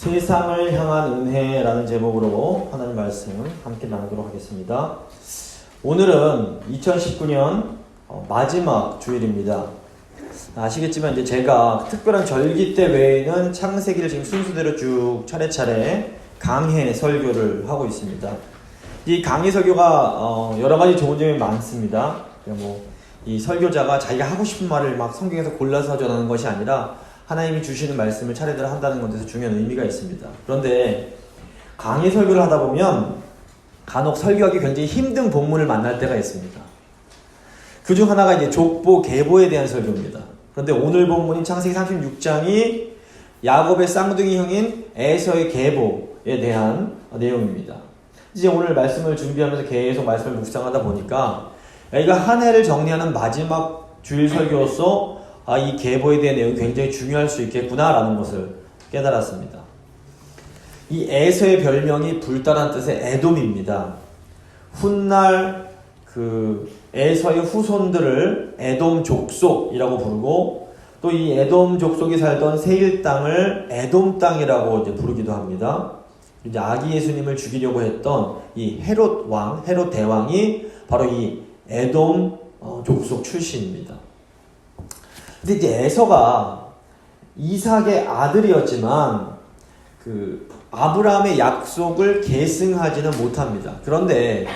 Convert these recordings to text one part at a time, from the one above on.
세상을 향한 은혜라는 제목으로 하나님 말씀 함께 나누도록 하겠습니다. 오늘은 2019년 마지막 주일입니다. 아시겠지만 이제 제가 특별한 절기 때 외에는 창세기를 지금 순서대로 쭉 차례차례 강해 설교를 하고 있습니다. 이 강해 설교가 여러 가지 좋은 점이 많습니다. 이 설교자가 자기가 하고 싶은 말을 막 성경에서 골라서 전하는 것이 아니라 하나님이 주시는 말씀을 차례대로 한다는 것에서 중요한 의미가 있습니다. 그런데 강의 설교를 하다 보면 간혹 설교하기 굉장히 힘든 본문을 만날 때가 있습니다. 그 중 하나가 이제 족보, 계보에 대한 설교입니다. 그런데 오늘 본문인 창세기 36장이 야곱의 쌍둥이 형인 에서의 계보에 대한 내용입니다. 이제 오늘 말씀을 준비하면서 계속 말씀을 묵상하다 보니까 여기가 한 해를 정리하는 마지막 주일 설교로서 이 계보에 대한 내용이 굉장히 중요할 수 있겠구나라는 것을 깨달았습니다. 이 에서의 별명이 불다란 뜻의 에돔입니다. 훗날 에서의 후손들을 에돔 족속이라고 부르고 또 이 에돔 족속이 살던 세일 땅을 에돔 땅이라고 이제 부르기도 합니다. 이제 아기 예수님을 죽이려고 했던 이 헤롯 대왕이 바로 이 에돔 족속 출신입니다. 근데 이제 에서가 이삭의 아들이었지만 아브라함의 약속을 계승하지는 못합니다. 그런데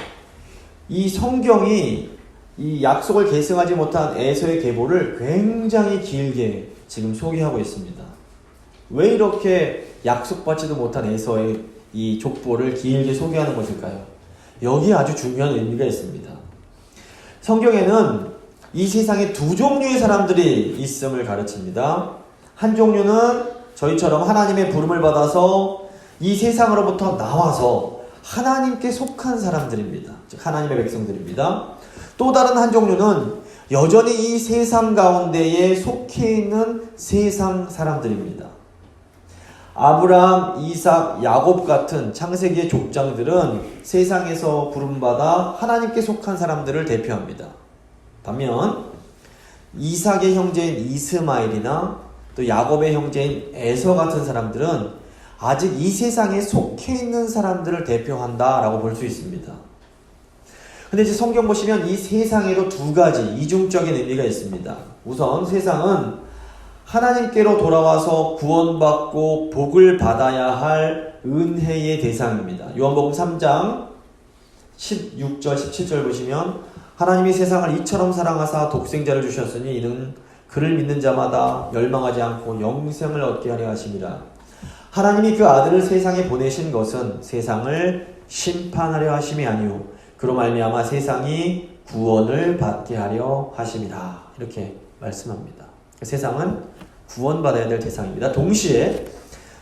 이 성경이 이 약속을 계승하지 못한 에서의 계보를 굉장히 길게 지금 소개하고 있습니다. 왜 이렇게 약속받지도 못한 에서의 이 족보를 길게 소개하는 것일까요? 여기에 아주 중요한 의미가 있습니다. 성경에는 이 세상에 두 종류의 사람들이 있음을 가르칩니다. 한 종류는 저희처럼 하나님의 부름을 받아서 이 세상으로부터 나와서 하나님께 속한 사람들입니다. 즉 하나님의 백성들입니다. 또 다른 한 종류는 여전히 이 세상 가운데에 속해 있는 세상 사람들입니다. 아브라함, 이삭, 야곱 같은 창세기의 족장들은 세상에서 부름받아 하나님께 속한 사람들을 대표합니다. 반면 이삭의 형제인 이스마엘이나 또 야곱의 형제인 에서 같은 사람들은 아직 이 세상에 속해 있는 사람들을 대표한다라고 볼 수 있습니다. 근데 이제 성경 보시면 이 세상에도 두 가지 이중적인 의미가 있습니다. 우선 세상은 하나님께로 돌아와서 구원받고 복을 받아야 할 은혜의 대상입니다. 요한복음 3장 16절 17절 보시면 하나님이 세상을 이처럼 사랑하사 독생자를 주셨으니 이는 그를 믿는 자마다 멸망하지 않고 영생을 얻게 하려 하심이라. 하나님이 그 아들을 세상에 보내신 것은 세상을 심판하려 하심이 아니요 그로 말미암아 세상이 구원을 받게 하려 하심이라. 이렇게 말씀합니다. 세상은 구원받아야 될 대상입니다. 동시에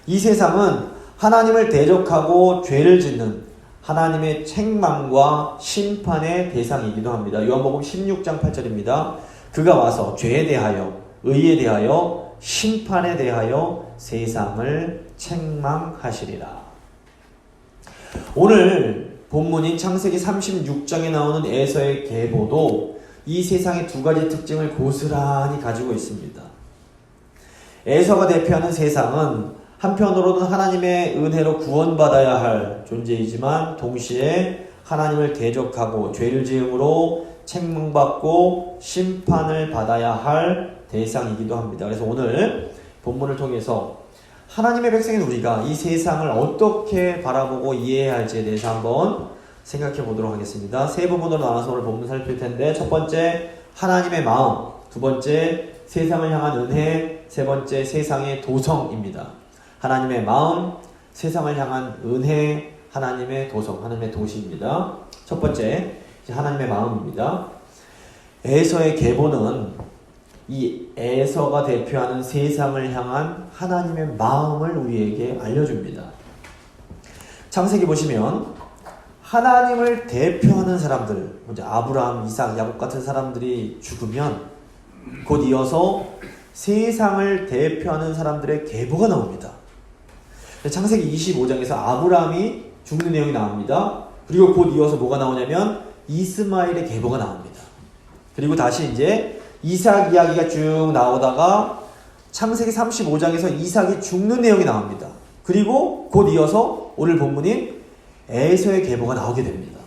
이 세상은 하나님을 대적하고 죄를 짓는 하나님의 책망과 심판의 대상이기도 합니다. 요한복음 16장 8절입니다. 그가 와서 죄에 대하여, 의에 대하여, 심판에 대하여 세상을 책망하시리라. 오늘 본문인 창세기 36장에 나오는 에서의 계보도 이 세상의 두 가지 특징을 고스란히 가지고 있습니다. 에서가 대표하는 세상은 한편으로는 하나님의 은혜로 구원받아야 할 존재이지만 동시에 하나님을 대적하고 죄를 지음으로 책망받고 심판을 받아야 할 대상이기도 합니다. 그래서 오늘 본문을 통해서 하나님의 백성인 우리가 이 세상을 어떻게 바라보고 이해해야 할지에 대해서 한번 생각해 보도록 하겠습니다. 세 부분으로 나눠서 오늘 본문 살필 텐데 첫 번째 하나님의 마음, 두 번째 세상을 향한 은혜, 세 번째 세상의 도성입니다. 하나님의 마음, 세상을 향한 은혜, 하나님의 도성, 하나님의 도시입니다. 첫 번째, 하나님의 마음입니다. 에서의 계보는 이 에서가 대표하는 세상을 향한 하나님의 마음을 우리에게 알려줍니다. 창세기 보시면 하나님을 대표하는 사람들, 아브라함, 이삭, 야곱 같은 사람들이 죽으면 곧 이어서 세상을 대표하는 사람들의 계보가 나옵니다. 창세기 25장에서 아브라함이 죽는 내용이 나옵니다. 그리고 곧 이어서 뭐가 나오냐면 이스마엘의 계보가 나옵니다. 그리고 다시 이제 이삭 이야기가 쭉 나오다가 창세기 35장에서 이삭이 죽는 내용이 나옵니다. 그리고 곧 이어서 오늘 본문인 에서의 계보가 나오게 됩니다.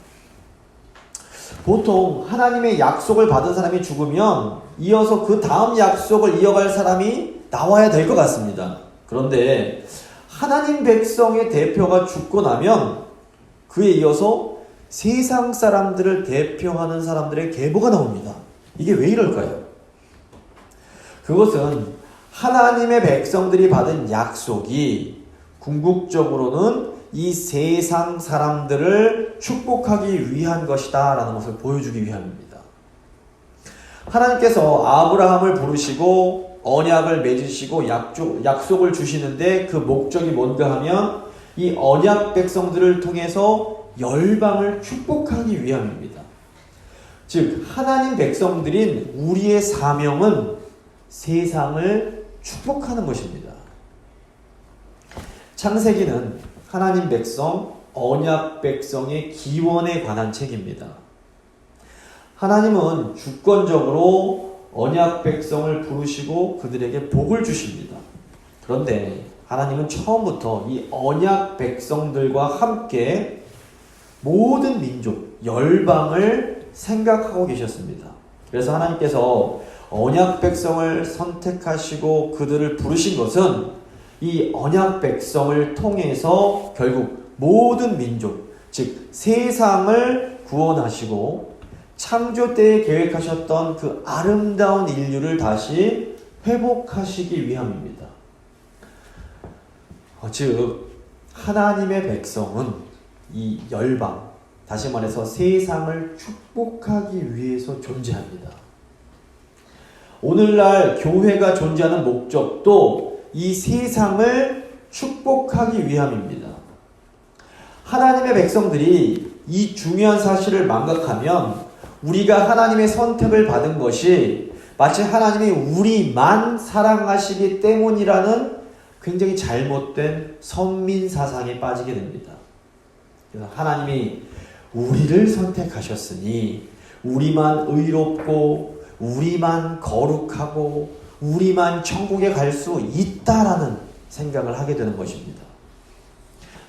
보통 하나님의 약속을 받은 사람이 죽으면 이어서 그 다음 약속을 이어갈 사람이 나와야 될 것 같습니다. 그런데 하나님 백성의 대표가 죽고 나면 그에 이어서 세상 사람들을 대표하는 사람들의 계보가 나옵니다. 이게 왜 이럴까요? 그것은 하나님의 백성들이 받은 약속이 궁극적으로는 이 세상 사람들을 축복하기 위한 것이다 라는 것을 보여주기 위함입니다. 하나님께서 아브라함을 부르시고 언약을 맺으시고 약속을 주시는데 그 목적이 뭔가 하면 이 언약 백성들을 통해서 열방을 축복하기 위함입니다. 즉 하나님 백성들인 우리의 사명은 세상을 축복하는 것입니다. 창세기는 하나님 백성, 언약 백성의 기원에 관한 책입니다. 하나님은 주권적으로 언약 백성을 부르시고 그들에게 복을 주십니다. 그런데 하나님은 처음부터 이 언약 백성들과 함께 모든 민족, 열방을 생각하고 계셨습니다. 그래서 하나님께서 언약 백성을 선택하시고 그들을 부르신 것은 이 언약 백성을 통해서 결국 모든 민족, 즉 세상을 구원하시고 창조 때에 계획하셨던 그 아름다운 인류를 다시 회복하시기 위함입니다. 즉 하나님의 백성은 이 열방, 다시 말해서 세상을 축복하기 위해서 존재합니다. 오늘날 교회가 존재하는 목적도 이 세상을 축복하기 위함입니다. 하나님의 백성들이 이 중요한 사실을 망각하면 우리가 하나님의 선택을 받은 것이 마치 하나님이 우리만 사랑하시기 때문이라는 굉장히 잘못된 선민사상에 빠지게 됩니다. 그래서 하나님이 우리를 선택하셨으니 우리만 의롭고 우리만 거룩하고 우리만 천국에 갈 수 있다라는 생각을 하게 되는 것입니다.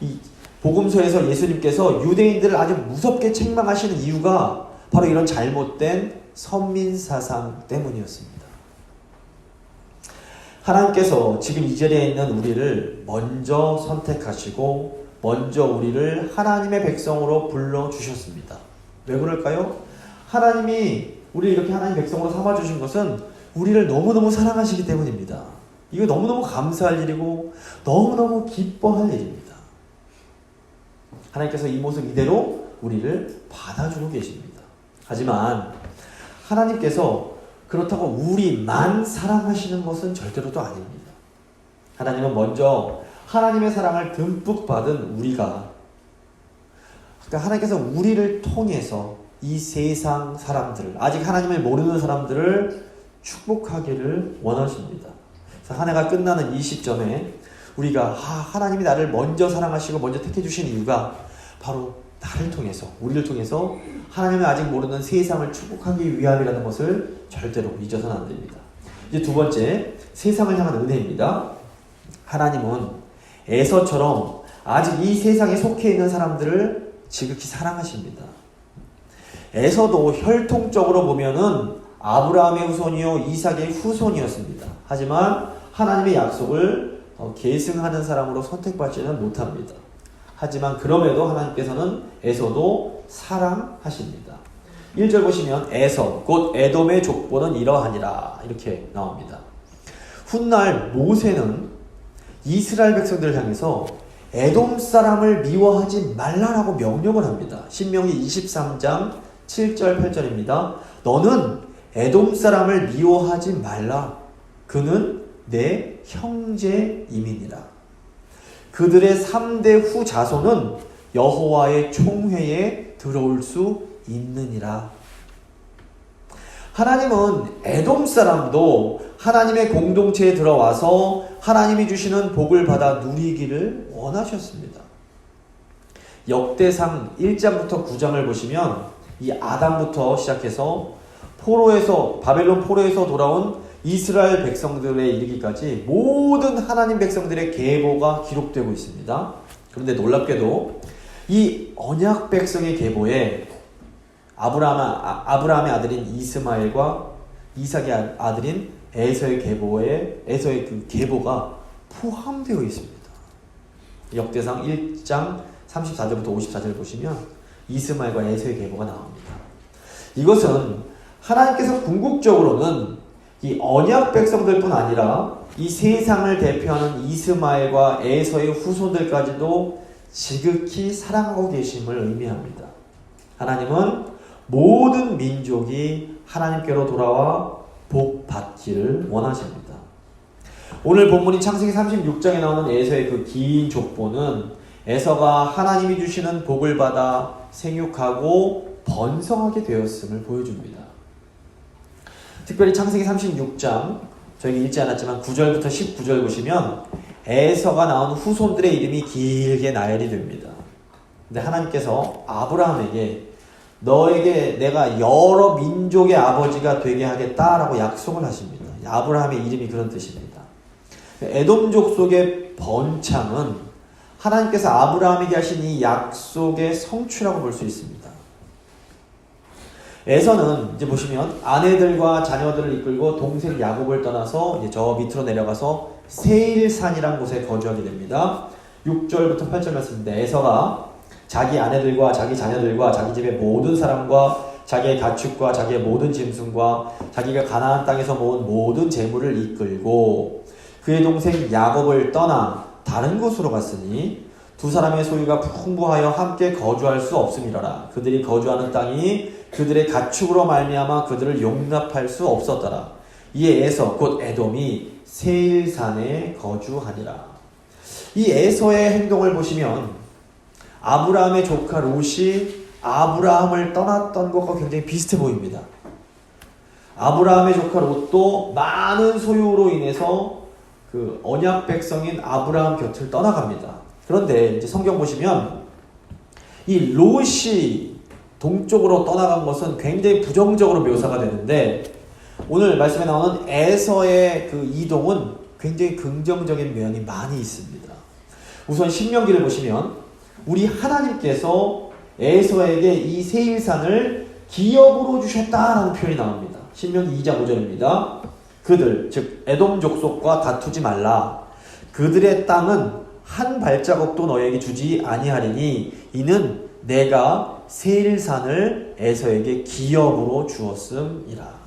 이 복음서에서 예수님께서 유대인들을 아주 무섭게 책망하시는 이유가 바로 이런 잘못된 선민사상 때문이었습니다. 하나님께서 지금 이 자리에 있는 우리를 먼저 선택하시고 먼저 우리를 하나님의 백성으로 불러주셨습니다. 왜 그럴까요? 하나님이 우리를 이렇게 하나님 백성으로 삼아주신 것은 우리를 너무너무 사랑하시기 때문입니다. 이거 너무너무 감사할 일이고 너무너무 기뻐할 일입니다. 하나님께서 이 모습 이대로 우리를 받아주고 계십니다. 하지만 하나님께서 그렇다고 우리만 사랑하시는 것은 절대로 또 아닙니다. 하나님은 먼저 하나님의 사랑을 듬뿍 받은 우리가, 그러니까 하나님께서 우리를 통해서 이 세상 사람들을, 아직 하나님을 모르는 사람들을 축복하기를 원하십니다. 그래서 한 해가 끝나는 이 시점에 우리가 하나님이 나를 먼저 사랑하시고 먼저 택해 주신 이유가 바로 나를 통해서, 우리를 통해서 하나님을 아직 모르는 세상을 축복하기 위함이라는 것을 절대로 잊어서는 안 됩니다. 이제 두 번째, 세상을 향한 은혜입니다. 하나님은 에서처럼 아직 이 세상에 속해 있는 사람들을 지극히 사랑하십니다. 에서도 혈통적으로 보면은 아브라함의 후손이요 이삭의 후손이었습니다. 하지만 하나님의 약속을 계승하는 사람으로 선택받지는 못합니다. 하지만 그럼에도 하나님께서는 에서도 사랑하십니다. 1절 보시면 에서 곧 에돔의 족보는 이러하니라 이렇게 나옵니다. 훗날 모세는 이스라엘 백성들을 향해서 에돔 사람을 미워하지 말라라고 명령을 합니다. 신명기 23장 7절 8절입니다. 너는 에돔 사람을 미워하지 말라. 그는 내 형제임이니라. 그들의 3대 후 자손은 여호와의 총회에 들어올 수 있느니라. 하나님은 에돔 사람도 하나님의 공동체에 들어와서 하나님이 주시는 복을 받아 누리기를 원하셨습니다. 역대상 1장부터 9장을 보시면 이 아담부터 시작해서 바벨론 포로에서 돌아온 이스라엘 백성들에 이르기까지 모든 하나님 백성들의 계보가 기록되고 있습니다. 그런데 놀랍게도 이 언약 백성의 계보에 아브라함의 아들인 이스마엘과 이삭의 아들인 에서의 그 계보가 포함되어 있습니다. 역대상 1장 34절부터 54절 보시면 이스마엘과 에서의 계보가 나옵니다. 이것은 하나님께서 궁극적으로는 이 언약 백성들뿐 아니라 이 세상을 대표하는 이스마엘과 에서의 후손들까지도 지극히 사랑하고 계심을 의미합니다. 하나님은 모든 민족이 하나님께로 돌아와 복 받기를 원하십니다. 오늘 본문인 창세기 36장에 나오는 에서의 그 긴 족보는 에서가 하나님이 주시는 복을 받아 생육하고 번성하게 되었음을 보여줍니다. 특별히 창세기 36장 저희가 읽지 않았지만 9절부터 19절 보시면 에서가 나온 후손들의 이름이 길게 나열이 됩니다. 근데 하나님께서 아브라함에게 너에게 내가 여러 민족의 아버지가 되게 하겠다라고 약속을 하십니다. 아브라함의 이름이 그런 뜻입니다. 에돔족 속의 번창은 하나님께서 아브라함에게 하신 이 약속의 성취라고 볼 수 있습니다. 에서는 이제 보시면 아내들과 자녀들을 이끌고 동생 야곱을 떠나서 이제 저 밑으로 내려가서 세일산이라는 곳에 거주하게 됩니다. 6절부터 8절 말씀입니다. 에서가 자기 아내들과 자기 자녀들과 자기 집의 모든 사람과 자기의 가축과 자기의 모든 짐승과 자기가 가나안 땅에서 모은 모든 재물을 이끌고 그의 동생 야곱을 떠나 다른 곳으로 갔으니 두 사람의 소유가 풍부하여 함께 거주할 수 없음이라라. 그들이 거주하는 땅이 그들의 가축으로 말미암아 그들을 용납할 수 없었더라. 이에 에서 곧 에돔이 세일산에 거주하니라. 이 에서의 행동을 보시면 아브라함의 조카 롯이 아브라함을 떠났던 것과 굉장히 비슷해 보입니다. 아브라함의 조카 롯도 많은 소유로 인해서 그 언약 백성인 아브라함 곁을 떠나갑니다. 그런데 이제 성경 보시면 이 롯이 동쪽으로 떠나간 것은 굉장히 부정적으로 묘사가 되는데 오늘 말씀에 나오는 에서의 그 이동은 굉장히 긍정적인 면이 많이 있습니다. 우선 신명기를 보시면 우리 하나님께서 에서에게 이 세일산을 기업으로 주셨다라는 표현이 나옵니다. 신명기 2장 5절입니다. 그들 즉 에돔 족속과 다투지 말라. 그들의 땅은 한 발자국도 너에게 주지 아니하리니 이는 내가 세일산을 에서에게 기업으로 주었음이라.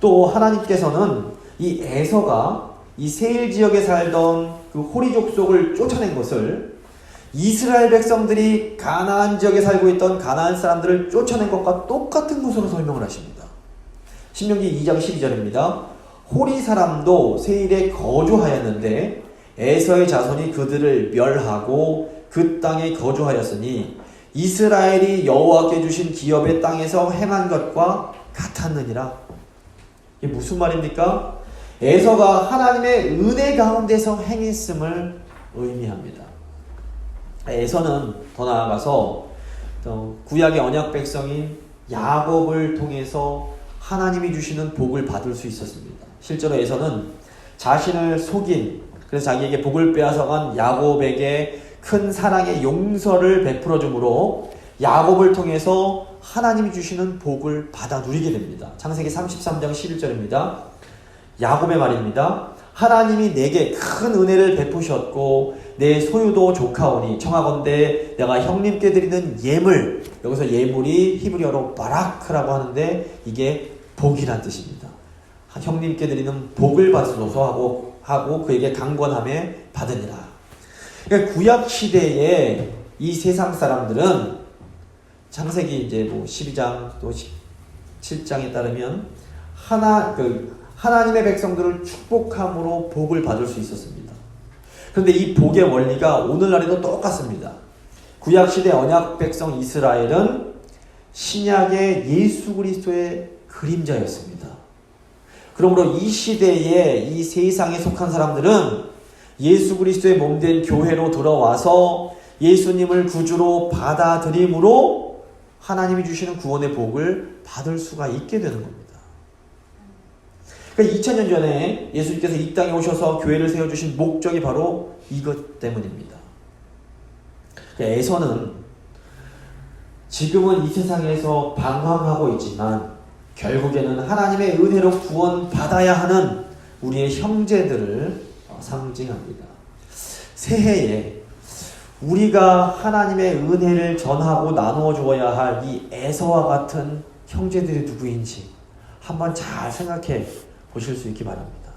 또 하나님께서는 이 에서가 이 세일 지역에 살던 그 호리 족속을 쫓아낸 것을 이스라엘 백성들이 가나안 지역에 살고 있던 가나안 사람들을 쫓아낸 것과 똑같은 것으로 설명을 하십니다. 신명기 2장 12절입니다. 호리 사람도 세일에 거주하였는데 에서의 자손이 그들을 멸하고 그 땅에 거주하였으니 이스라엘이 여호와께 주신 기업의 땅에서 행한 것과 같았느니라. 이게 무슨 말입니까? 에서가 하나님의 은혜 가운데서 행했음을 의미합니다. 에서는 더 나아가서 구약의 언약 백성인 야곱을 통해서 하나님이 주시는 복을 받을 수 있었습니다. 실제로 에서는 자신을 속인, 그래서 자기에게 복을 빼앗아간 야곱에게 큰 사랑의 용서를 베풀어 주므로 야곱을 통해서 하나님이 주시는 복을 받아 누리게 됩니다. 창세기 33장 11절입니다. 야곱의 말입니다. 하나님이 내게 큰 은혜를 베푸셨고 내 소유도 조카오니 청하건대 내가 형님께 드리는 예물, 여기서 예물이 히브리어로 바라크라고 하는데 이게 복이란 뜻입니다. 형님께 드리는 복을 받으소서 하고 그에게 강권함에 받으니라. 그러니까 구약 시대에 이 세상 사람들은 창세기 이제 12장 또 17장에 따르면 하나님의 백성들을 축복함으로 복을 받을 수 있었습니다. 그런데 이 복의 원리가 오늘날에도 똑같습니다. 구약시대 언약 백성 이스라엘은 신약의 예수 그리스도의 그림자였습니다. 그러므로 이 시대에 이 세상에 속한 사람들은 예수 그리스도의 몸된 교회로 들어와서 예수님을 구주로 받아들임으로 하나님이 주시는 구원의 복을 받을 수가 있게 되는 겁니다. 그러니까 2000년 전에 예수님께서 이 땅에 오셔서 교회를 세워주신 목적이 바로 이것 때문입니다. 그러니까 에서는 지금은 이 세상에서 방황하고 있지만 결국에는 하나님의 은혜로 구원받아야 하는 우리의 형제들을 상징합니다. 새해에 우리가 하나님의 은혜를 전하고 나누어 주어야 할 이 에서와 같은 형제들이 누구인지 한번 잘 생각해 보실 수 있기 바랍니다.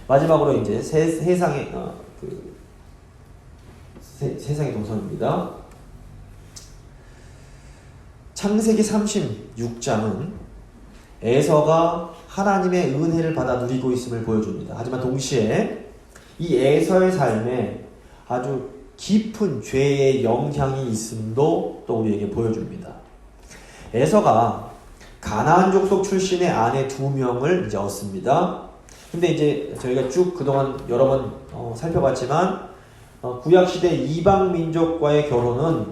마지막으로 이제 세상의 세상의 동선입니다. 창세기 36장은 에서가 하나님의 은혜를 받아 누리고 있음을 보여줍니다. 하지만 동시에 이 에서의 삶에 아주 깊은 죄의 영향이 있음도 또 우리에게 보여줍니다. 에서가 가나안 족속 출신의 아내 2명을 이제 얻습니다. 근데 이제 저희가 쭉 그동안 여러 번 살펴봤지만 구약시대 이방 민족과의 결혼은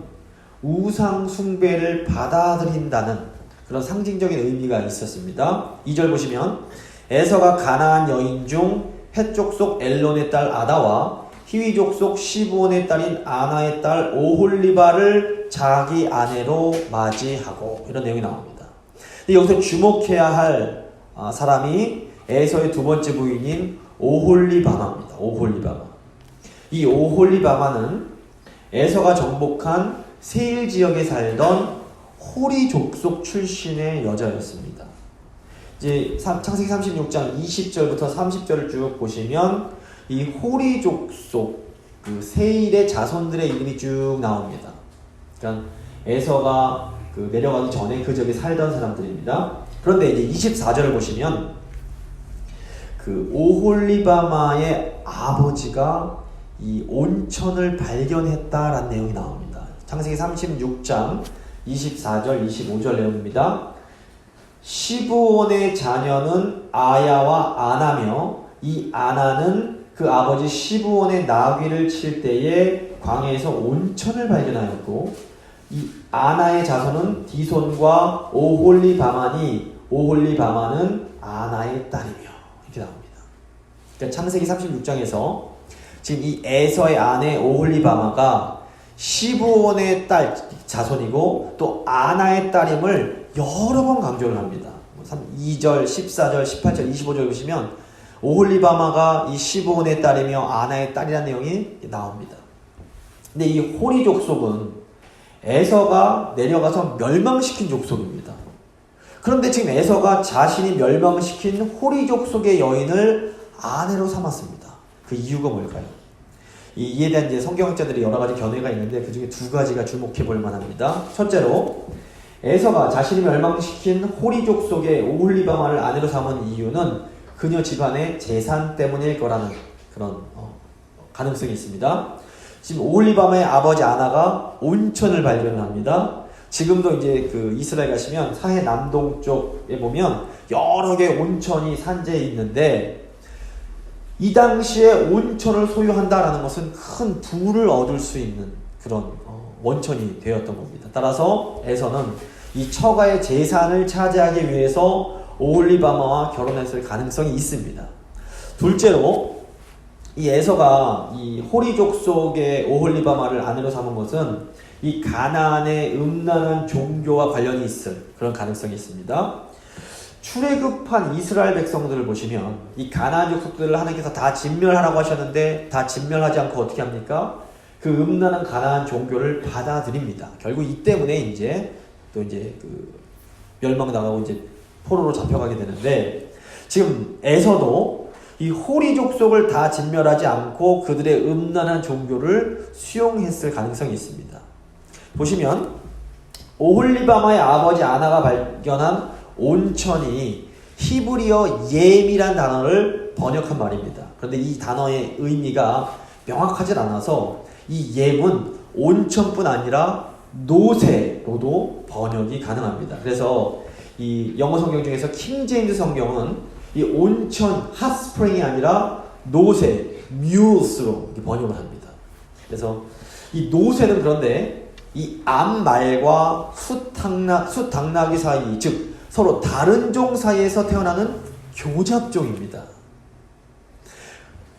우상 숭배를 받아들인다는 그런 상징적인 의미가 있었습니다. 2절 보시면 에서가 가나안 여인 중 헷 족속 엘론의 딸 아다와 히위 족속 시브온의 딸인 아나의 딸 오홀리바를 자기 아내로 맞이하고 이런 내용이 나옵니다. 근데 여기서 주목해야 할 사람이 에서의 두 번째 부인인 오홀리바마입니다. 오홀리바마. 이 오홀리바마는 에서가 정복한 세일 지역에 살던 호리 족속 출신의 여자였습니다. 이제 창세기 36장 20절부터 30절을 쭉 보시면 이 호리 족속 그 세일의 자손들의 이름이 쭉 나옵니다. 그러니까 에서가 내려가기 전에 그 지역에 살던 사람들입니다. 그런데 이제 24절을 보시면 그 오홀리바마의 아버지가 이 온천을 발견했다라는 내용이 나옵니다. 창세기 36장 24절 25절 내용입니다. 시브온의 자녀는 아야와 아나며 이 아나는 그 아버지 시브온의 나귀를 칠 때에 광야에서 온천을 발견하였고 이 아나의 자손은 디손과 오홀리바마니 오홀리바마는 아나의 딸이며 이렇게 나옵니다. 그러니까 창세기 36장에서 지금 이 에서의 아내 오홀리바마가 시브온의 딸 자손이고 또 아나의 딸임을 여러 번 강조를 합니다. 2절, 14절, 18절, 25절 보시면 오홀리바마가 이 시브온의 딸이며 아나의 딸이라는 내용이 나옵니다. 근데 이 호리 족속은 에서가 내려가서 멸망시킨 족속입니다. 그런데 지금 에서가 자신이 멸망시킨 호리 족속의 여인을 아내로 삼았습니다. 그 이유가 뭘까요? 이에 대한 이제 성경학자들이 여러 가지 견해가 있는데 그 중에 두 가지가 주목해 볼 만합니다. 첫째로 에서가 자신이 멸망시킨 호리 족속의 오홀리바마를 아내로 삼은 이유는 그녀 집안의 재산 때문일 거라는 그런 가능성이 있습니다. 지금 오홀리바마의 아버지 아나가 온천을 발견합니다. 지금도 이제 그 이스라엘 가시면 사해 남동쪽에 보면 여러 개의 온천이 산재해 있는데 이 당시에 온천을 소유한다라는 것은 큰 부를 얻을 수 있는 그런 원천이 되었던 겁니다. 따라서 에서는 이 처가의 재산을 차지하기 위해서 오홀리바마와 결혼했을 가능성이 있습니다. 둘째로 이 에서가 이 호리 족속의 오홀리바마를 아내로 삼은 것은 이 가나안의 음란한 종교와 관련이 있을 그런 가능성이 있습니다. 출애굽한 이스라엘 백성들을 보시면 이 가나안 족속들을 하나님께서 다 진멸하라고 하셨는데 다 진멸하지 않고 어떻게 합니까? 그 음란한 가나안 종교를 받아들입니다. 결국 이 때문에 이제 또 이제 그 멸망당하고 이제 포로로 잡혀가게 되는데 지금 에서도 이 호리 족속을 다 진멸하지 않고 그들의 음란한 종교를 수용했을 가능성이 있습니다. 보시면 오홀리바마의 아버지 아나가 발견한 온천이 히브리어 옘이란 단어를 번역한 말입니다. 그런데 이 단어의 의미가 명확하지 않아서 이 옘은 온천뿐 아니라 노새로도 번역이 가능합니다. 그래서 이 영어 성경 중에서 킹제임스 성경은 이 온천 핫스프링이 아니라 노새 뮤스로 번역을 합니다. 그래서 이 노새는 그런데 이 암말과 숫당나귀 사이, 즉 서로 다른 종 사이에서 태어나는 교잡종입니다.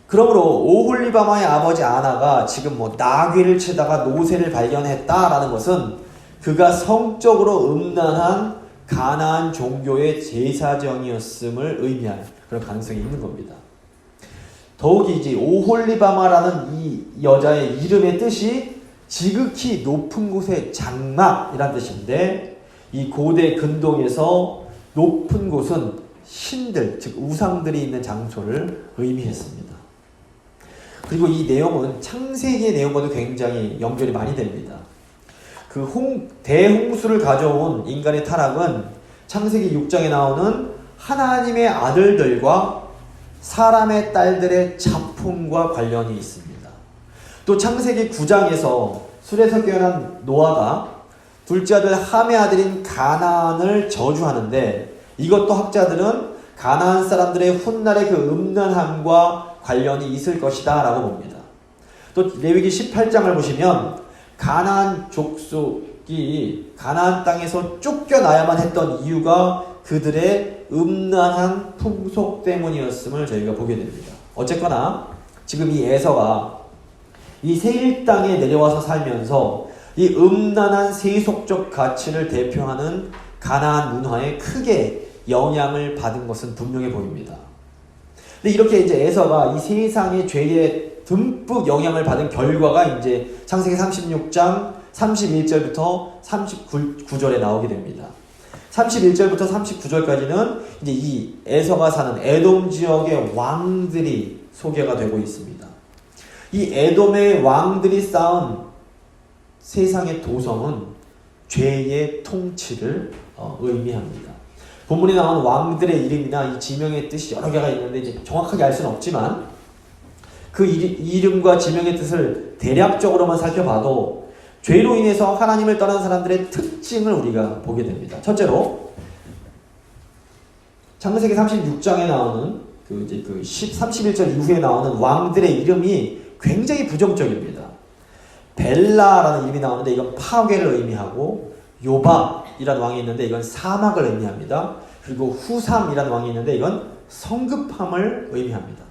그러므로 오홀리바마의 아버지 아나가 지금 나귀를 치다가 노새를 발견했다라는 것은 그가 성적으로 음란한 가나안 종교의 제사장이었음을 의미하는 그런 가능성이 있는 겁니다. 더욱이 이제 오홀리바마라는 이 여자의 이름의 뜻이 지극히 높은 곳의 장막이란 뜻인데, 이 고대 근동에서 높은 곳은 신들, 즉 우상들이 있는 장소를 의미했습니다. 그리고 이 내용은 창세기의 내용과도 굉장히 연결이 많이 됩니다. 대홍수를 가져온 인간의 타락은 창세기 6장에 나오는 하나님의 아들들과 사람의 딸들의 자품과 관련이 있습니다. 또 창세기 9장에서 술에서 깨어난 노아가 둘째 아들 함의 아들인 가나안을 저주하는데, 이것도 학자들은 가나안 사람들의 훗날의 그 음란함과 관련이 있을 것이다 라고 봅니다. 또 레위기 18장을 보시면 가나안 족속이 가나안 땅에서 쫓겨나야만 했던 이유가 그들의 음란한 풍속 때문이었음을 저희가 보게 됩니다. 어쨌거나 지금 이 에서가 이 세일 땅에 내려와서 살면서 이 음란한 세속적 가치를 대표하는 가나안 문화에 크게 영향을 받은 것은 분명해 보입니다. 근데 이렇게 이제 에서가 이 세상의 죄에 듬뿍 영향을 받은 결과가 이제 창세기 36장 31절부터 39절에 나오게 됩니다. 31절부터 39절까지는 이제 이 에서가 사는 에돔 지역의 왕들이 소개가 되고 있습니다. 이 에돔의 왕들이 쌓은 세상의 도성은 죄의 통치를 의미합니다. 본문에 나온 왕들의 이름이나 이 지명의 뜻이 여러 개가 있는데 이제 정확하게 알 수는 없지만 그 이름과 지명의 뜻을 대략적으로만 살펴봐도 죄로 인해서 하나님을 떠난 사람들의 특징을 우리가 보게 됩니다. 첫째로 창세기 36장에 나오는 31절 이후에 나오는 왕들의 이름이 굉장히 부정적입니다. 벨라라는 이름이 나오는데 이건 파괴를 의미하고, 요밤이라는 왕이 있는데 이건 사막을 의미합니다. 그리고 후삼이라는 왕이 있는데 이건 성급함을 의미합니다.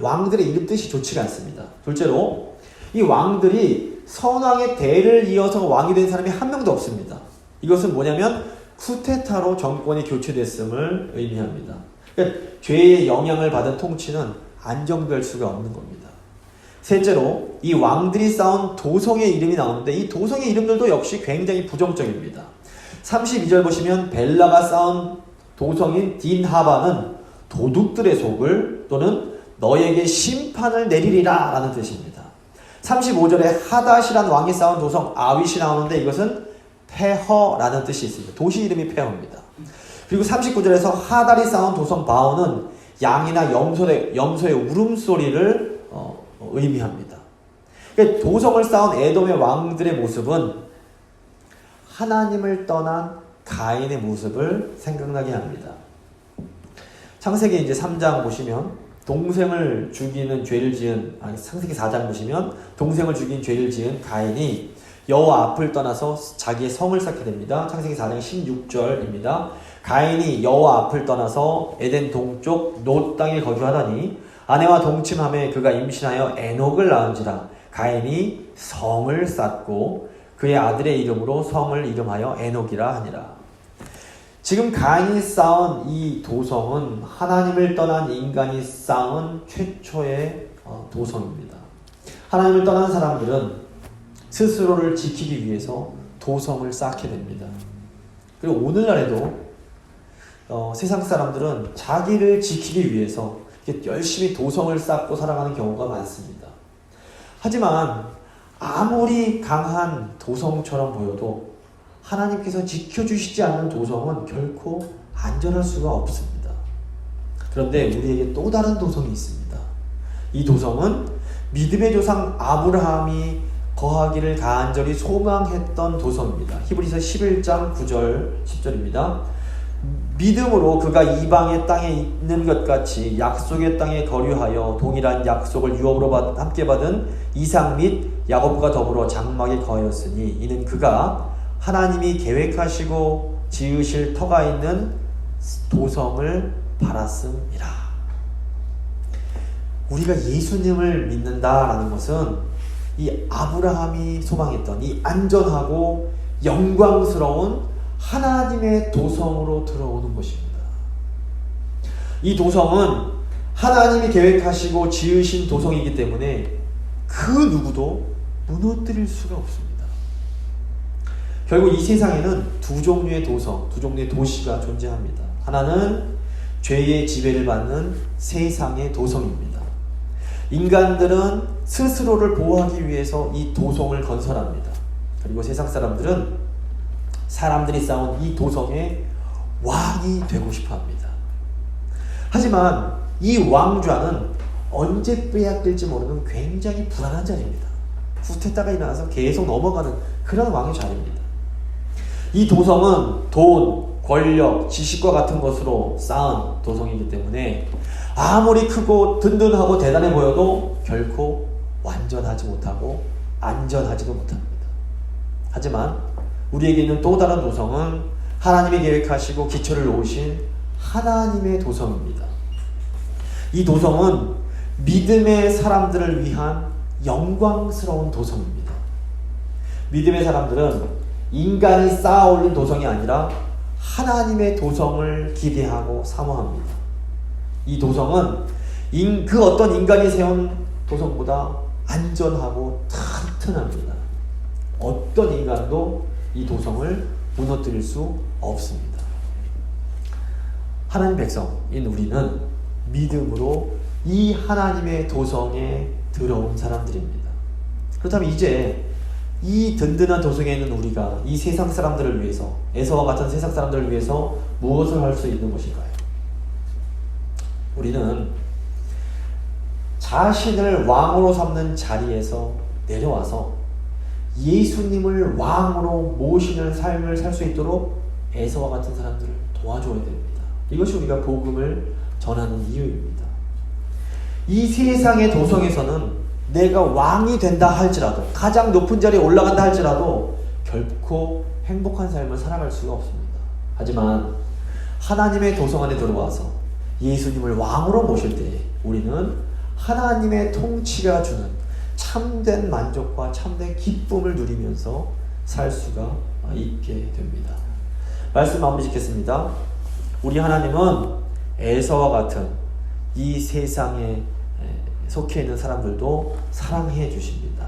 왕들의 이름 뜻이 좋지가 않습니다. 둘째로 이 왕들이 선왕의 대를 이어서 왕이 된 사람이 한 명도 없습니다. 이것은 뭐냐면 쿠데타로 정권이 교체됐음을 의미합니다. 그러니까 죄의 영향을 받은 통치는 안정될 수가 없는 겁니다. 셋째로 이 왕들이 쌓은 도성의 이름이 나오는데 이 도성의 이름들도 역시 굉장히 부정적입니다. 32절 보시면 벨라가 쌓은 도성인 딘하바는 도둑들의 속을, 또는 너에게 심판을 내리리라 라는 뜻입니다. 35절에 하닷이란 왕이 쌓은 도성 아윗이 나오는데 이것은 페허라는 뜻이 있습니다. 도시 이름이 페허입니다. 그리고 39절에서 하닷이 쌓은 도성 바오는 양이나 염소의 울음소리를 의미합니다. 그러니까 도성을 쌓은 에돔의 왕들의 모습은 하나님을 떠난 가인의 모습을 생각나게 합니다. 창세기 이제 3장 보시면 동생을 죽이는 죄를 지은, 창세기 4장 보시면 동생을 죽인 죄를 지은 가인이 여호와 앞을 떠나서 자기의 성을 쌓게 됩니다. 창세기 4장 16절입니다. 가인이 여호와 앞을 떠나서 에덴 동쪽 놋 땅에 거주하더니 아내와 동침함에 그가 임신하여 에녹을 낳은지라. 가인이 성을 쌓고 그의 아들의 이름으로 성을 이름하여 에녹이라 하니라. 지금 가인이 쌓은 이 도성은 하나님을 떠난 인간이 쌓은 최초의 도성입니다. 하나님을 떠난 사람들은 스스로를 지키기 위해서 도성을 쌓게 됩니다. 그리고 오늘날에도 세상 사람들은 자기를 지키기 위해서 열심히 도성을 쌓고 살아가는 경우가 많습니다. 하지만 아무리 강한 도성처럼 보여도 하나님께서 지켜주시지 않는 도성은 결코 안전할 수가 없습니다. 그런데 우리에게 또 다른 도성이 있습니다. 이 도성은 믿음의 조상 아브라함이 거하기를 간절히 소망했던 도성입니다. 히브리서 11장 9절 10절입니다. 믿음으로 그가 이방의 땅에 있는 것 같이 약속의 땅에 거류하여 동일한 약속을 유업으로 함께 받은 이삭 및 야곱과 더불어 장막에 거하였으니 이는 그가 하나님이 계획하시고 지으실 터가 있는 도성을 바랐음이라. 우리가 예수님을 믿는다라는 것은 이 아브라함이 소망했던 이 안전하고 영광스러운 하나님의 도성으로 들어오는 것입니다. 이 도성은 하나님이 계획하시고 지으신 도성이기 때문에 그 누구도 무너뜨릴 수가 없습니다. 결국 이 세상에는 두 종류의 도성, 두 종류의 도시가 존재합니다. 하나는 죄의 지배를 받는 세상의 도성입니다. 인간들은 스스로를 보호하기 위해서 이 도성을 건설합니다. 그리고 세상 사람들은 사람들이 쌓은 이 도성의 왕이 되고 싶어 합니다. 하지만 이 왕좌는 언제 빼앗길지 모르는 굉장히 불안한 자리입니다. 후퇴다가 일어나서 계속 넘어가는 그런 왕의 자리입니다. 이 도성은 돈, 권력, 지식과 같은 것으로 쌓은 도성이기 때문에 아무리 크고 든든하고 대단해 보여도 결코 완전하지 못하고 안전하지도 못합니다. 하지만 우리에게 있는 또 다른 도성은 하나님이 계획하시고 기초를 놓으신 하나님의 도성입니다. 이 도성은 믿음의 사람들을 위한 영광스러운 도성입니다. 믿음의 사람들은 인간이 쌓아 올린 도성이 아니라 하나님의 도성을 기대하고 사모합니다. 이 도성은 그 어떤 인간이 세운 도성보다 안전하고 튼튼합니다. 어떤 인간도 이 도성을 무너뜨릴 수 없습니다. 하나님 백성인 우리는 믿음으로 이 하나님의 도성에 들어온 사람들입니다. 그렇다면 이제 이 든든한 도성에 있는 우리가 이 세상 사람들을 위해서, 에서와 같은 세상 사람들을 위해서 무엇을 할 수 있는 것인가요? 우리는 자신을 왕으로 삼는 자리에서 내려와서 예수님을 왕으로 모시는 삶을 살 수 있도록 에서와 같은 사람들을 도와줘야 됩니다. 이것이 우리가 복음을 전하는 이유입니다. 이 세상의 도성에서는 내가 왕이 된다 할지라도, 가장 높은 자리에 올라간다 할지라도 결코 행복한 삶을 살아갈 수가 없습니다. 하지만 하나님의 도성 안에 들어와서 예수님을 왕으로 모실 때 우리는 하나님의 통치가 주는 참된 만족과 참된 기쁨을 누리면서 살 수가 있게 됩니다. 말씀 마무리 짓겠습니다. 우리 하나님은 에서와 같은 이 세상에 속해 있는 사람들도 사랑해 주십니다.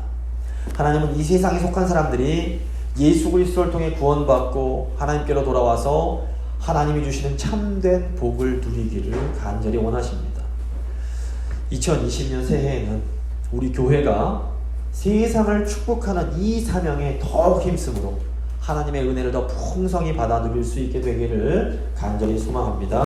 하나님은 이 세상에 속한 사람들이 예수 그리스도를 통해 구원받고 하나님께로 돌아와서 하나님이 주시는 참된 복을 누리기를 간절히 원하십니다. 2020년 새해에는 우리 교회가 세상을 축복하는 이 사명에 더욱 힘쓰므로 하나님의 은혜를 더 풍성히 받아 누릴 수 있게 되기를 간절히 소망합니다.